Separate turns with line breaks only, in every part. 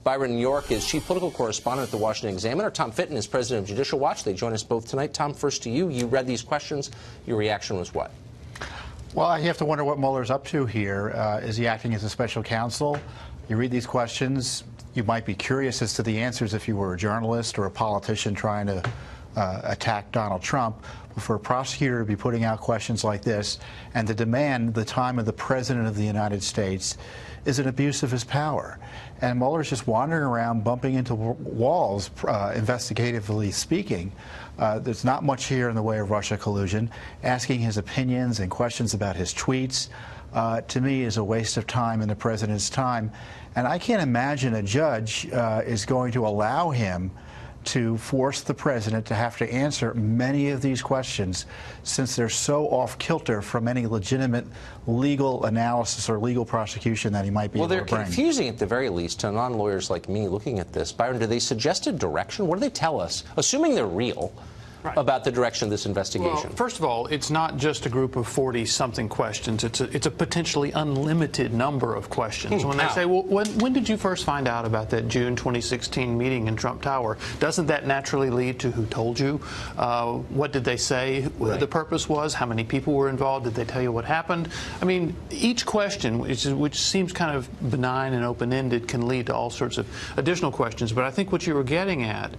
Byron, New York is chief political correspondent at the Washington Examiner. Tom Fitton is president of Judicial Watch. They join us both tonight. Tom, first to you. You read these questions. Your reaction was what?
Well, you have to wonder what Mueller's up to here. Is he acting as a special counsel? You read these questions, you might be curious as to the answers if you were a journalist or a politician trying to attack Donald Trump. But for a prosecutor to be putting out questions like this and to demand the time of the President of the United States is an abuse of his power. And Mueller's just wandering around, bumping into walls, investigatively speaking. There's not much here in the way of Russia collusion. Asking his opinions and questions about his tweets, to me, is a waste of time and the president's time. And I can't imagine a judge is going to allow him to force the president to have to answer many of these questions, since they're so off-kilter from any legitimate legal analysis or legal prosecution that he might be able to bring.
Well, they're confusing at the very least to non-lawyers like me looking at this. Byron, do they suggest a direction? What do they tell us, assuming they're real, about the direction of this investigation?
Well, first of all, it's not just a group of 40-something questions. It's a potentially unlimited number of questions. When they say, well, when did you first find out about that June 2016 meeting in Trump Tower? Doesn't that naturally lead to who told you? What did they say the purpose was? How many people were involved? Did they tell you what happened? I mean, each question, which seems kind of benign and open-ended, can lead to all sorts of additional questions. But I think what you were getting at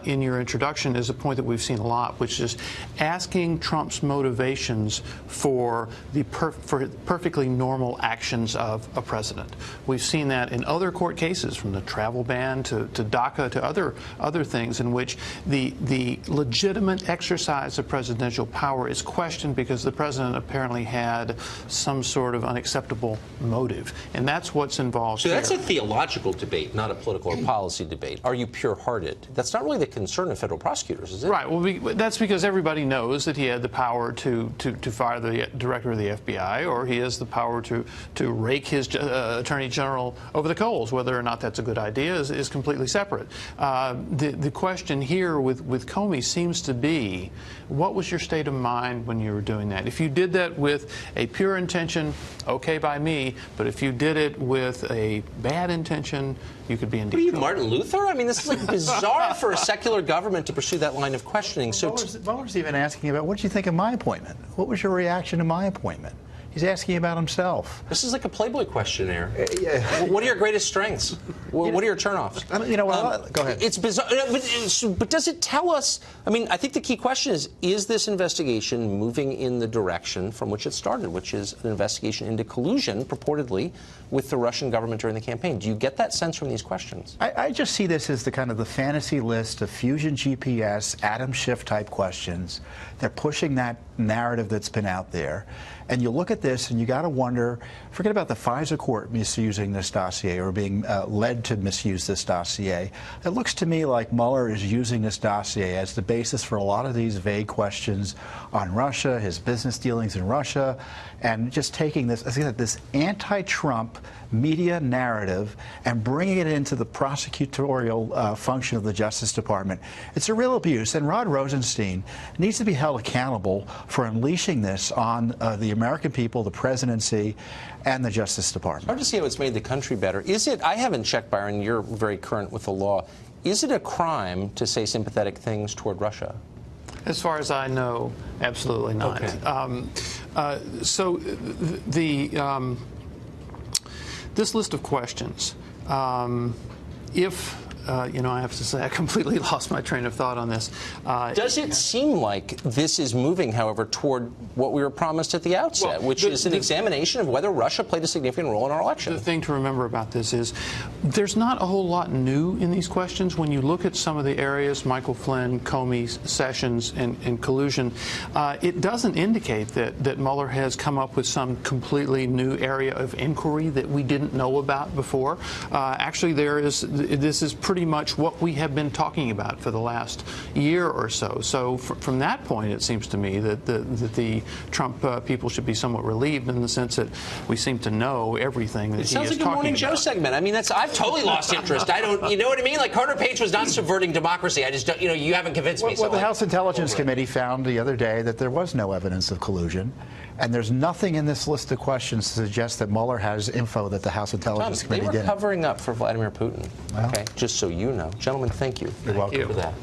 in your introduction is a point that we've seen a lot, which is asking Trump's motivations for the perfectly normal actions of a president. We've seen that in other court cases, from the travel ban to DACA to other things, in which the legitimate exercise of presidential power is questioned because the president apparently had some sort of unacceptable motive, and that's what's involved
here.
So
that's a theological debate, not a political or policy debate. Are you pure-hearted? That's not really the concern of federal prosecutors, is it?
Right. Well, that's because everybody knows that he had the power to fire the director of the FBI, or he has the power to rake his attorney general over the coals. Whether or not that's a good idea is completely separate. The question here with Comey seems to be, what was your state of mind when you were doing that? If you did that with a pure intention, okay by me, but if you did it with a bad intention, you could be in deep trouble.
What are you, Martin Luther? I mean, this is like bizarre for a secular government to pursue that line of questioning. So
Mueller's even asking about, what did you think of my appointment? What was your reaction to my appointment? He's asking about himself.
This is like a Playboy questionnaire. What are your greatest strengths? What are your turnoffs?
You know what? Go ahead.
It's bizarre. But does it tell us? I mean, I think the key question is this investigation moving in the direction from which it started, which is an investigation into collusion, purportedly, with the Russian government during the campaign? Do you get that sense from these questions?
I just see this as the kind of the fantasy list of Fusion GPS, Adam Schiff type questions. They're pushing that narrative that's been out there. And you look at this and you got to wonder, forget about the FISA court misusing this dossier or being led to misuse this dossier. It looks to me like Mueller is using this dossier as the basis for a lot of these vague questions on Russia, his business dealings in Russia, and just taking this, as I said, this anti-Trump media narrative and bringing it into the prosecutorial function of the Justice Department. It's a real abuse, and Rod Rosenstein needs to be held accountable for unleashing this on the American people, the presidency, and the Justice Department.
Hard to see how it's made the country better. Is it, I haven't checked, Byron, you're very current with the law, is it a crime to say sympathetic things toward Russia?
As far as I know, absolutely not. Okay. This list of questions, I have to say I completely lost my train of thought on this.
Does it seem like this is moving, however, toward what we were promised at the outset, which is an examination of whether Russia played a significant role in our election?
The thing to remember about this is there's not a whole lot new in these questions. When you look at some of the areas, Michael Flynn, Comey, Sessions, and collusion, it doesn't indicate that Mueller has come up with some completely new area of inquiry that we didn't know about before. Actually, this is pretty much what we have been talking about for the last year or so. So from that point, it seems to me that the Trump people should be somewhat relieved in the sense that we seem to know everything that he is talking about.
It sounds like a Morning Joe segment. I mean, I've totally lost interest. I don't, you know what I mean? Like Carter Page was not subverting democracy. I just don't, you haven't convinced me.
Well, the House Intelligence Committee found the other day that there was no evidence of collusion. And there's nothing in this list of questions to suggest that Mueller has info that the House Intelligence
They
Committee
were
didn't.
covering up for Vladimir Putin.
Well.
Okay, just so you know. Gentlemen, thank you.
You're welcome.
you.
For that.